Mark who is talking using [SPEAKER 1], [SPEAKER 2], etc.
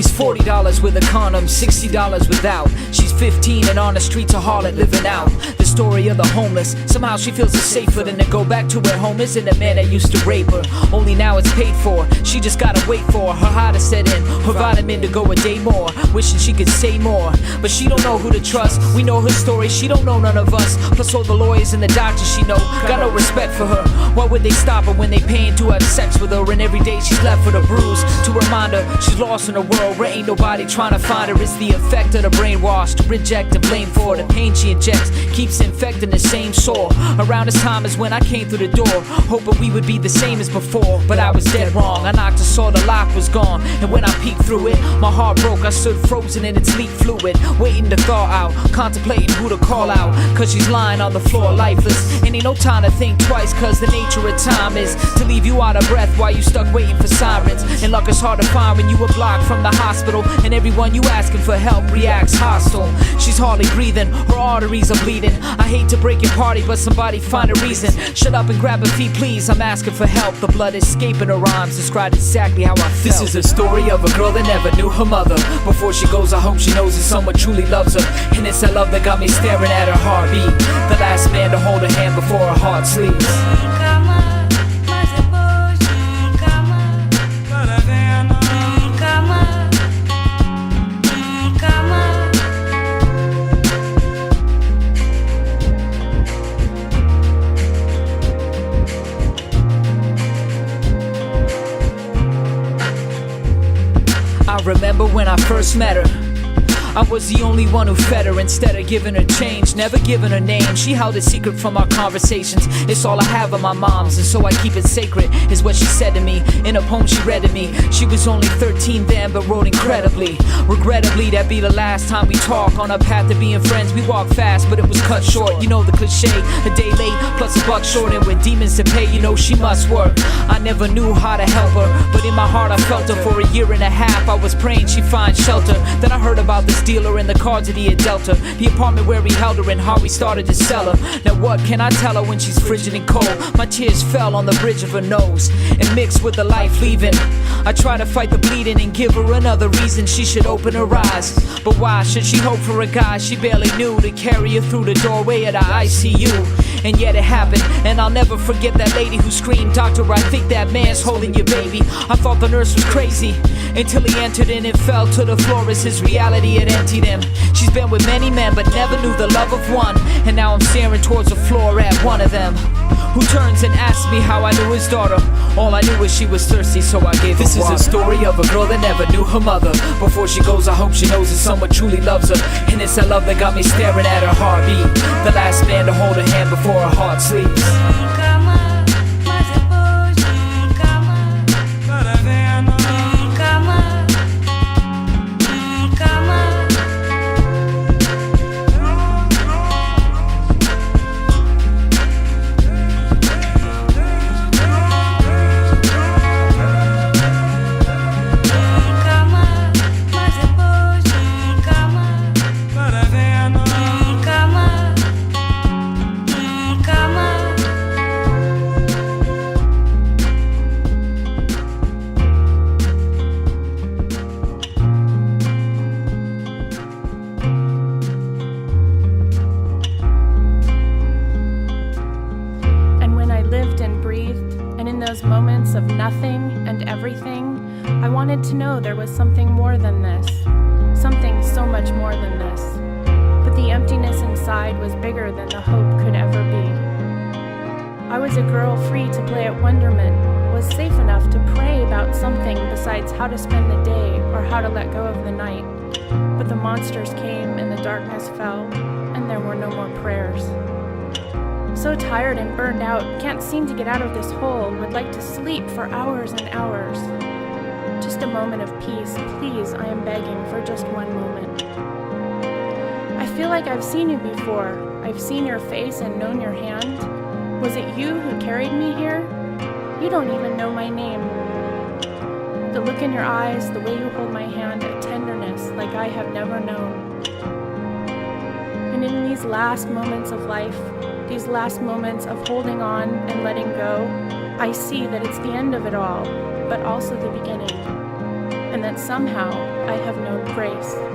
[SPEAKER 1] It's $40 with a condom, $60 without. She's 15 and on the streets of Harlem living out the story of the homeless. Somehow she feels it's safer than to go back to where home is and the man that used to rape her. Only now it's paid for, she just gotta wait for her high to set in, her vitamin to go a day more. Wishing she could say more, but she don't know who to trust. We know her story, she don't know none of us. Plus all the lawyers and the doctors she know got no respect for her. Why would they stop her when they paying to have sex with her? And every day she's left with a bruise to remind her she's lost in a world where ain't nobody trying to find her. It's the effect of the brainwash to reject and blame for the pain she injects keeps infecting the same sore. Around this time is when I came through the door, hoping we would be the same as before, but I was dead wrong. I knocked and saw the lock was gone, and when I peeked through it, my heart broke. I stood frozen in its leak fluid, waiting to thaw out, contemplating who to call out, cause she's lying on the floor lifeless. And ain't no time to think twice, cause the nature of time is to leave you out of breath while you stuck waiting for sirens. And luck is hard to find when you were blocked from the hospital, and everyone you asking for help reacts hostile. She's hardly breathing, her arteries are bleeding. I hate to break your party, but somebody find a reason. Shut up and grab her feet, please, I'm asking for help. The blood escaping her rhymes described exactly how I felt. This is a story of a girl that never knew her mother. Before she goes, I hope she knows that someone truly loves her, and it's that love that got me staring at her heartbeat. The last man to hold her hand before her heart sleeps. I remember when I first met her, I was the only one who fed her instead of giving her change, never giving her name. She held it secret from our conversations. It's all I have of my mom's, and so I keep it sacred, is what she said to me in a poem she read to me. She was only 13 then, but wrote incredibly. Regrettably, that be the last time we talk. On our path to being friends, we walked fast, but it was cut short. You know the cliche, a day late, plus a buck short, and with demons to pay, you know she must work. I never knew how to help her, but in my heart I felt her. For a year and a half, I was praying she'd find shelter. Then I heard about this dealer and the cards that he had dealt her, the apartment where he held her, and how we started to sell her. Now what can I tell her when she's frigid and cold? My tears fell on the bridge of her nose and mixed with the life leaving. I try to fight the bleeding and give her another reason she should open her eyes. But why should she hope for a guy she barely knew to carry her through the doorway of the ICU? And yet it happened, and I'll never forget that lady who screamed, "Doctor, I think that man's holding your baby." I thought the nurse was crazy until he entered in and fell to the floor as his reality had emptied him. She's been with many men but never knew the love of one, and now I'm staring towards the floor at one of them, who turns and asks me how I knew his daughter. All I knew was she was thirsty, so I gave her water. This is a story of a girl that never knew her mother. Before she goes, I hope she knows that someone truly loves her, and it's that love that got me staring at her heartbeat. The last man to hold her hand before her heart sleeps.
[SPEAKER 2] Moments of nothing and everything, I wanted to know there was something more than this, something so much more than this. But the emptiness inside was bigger than the hope could ever be. I was a girl free to play at wonderment, was safe enough to pray about something besides how to spend the day or how to let go of the night. But the monsters came and the darkness fell, and there were no more prayers. So tired and burned out, can't seem to get out of this hole, would like to sleep for hours and hours. Just a moment of peace, please, I am begging for just one moment. I feel like I've seen you before. I've seen your face and known your hand. Was it you who carried me here? You don't even know my name. The look in your eyes, the way you hold my hand, a tenderness like I have never known. And in these last moments of life, these last moments of holding on and letting go, I see that it's the end of it all, but also the beginning. and that somehow I have known grace.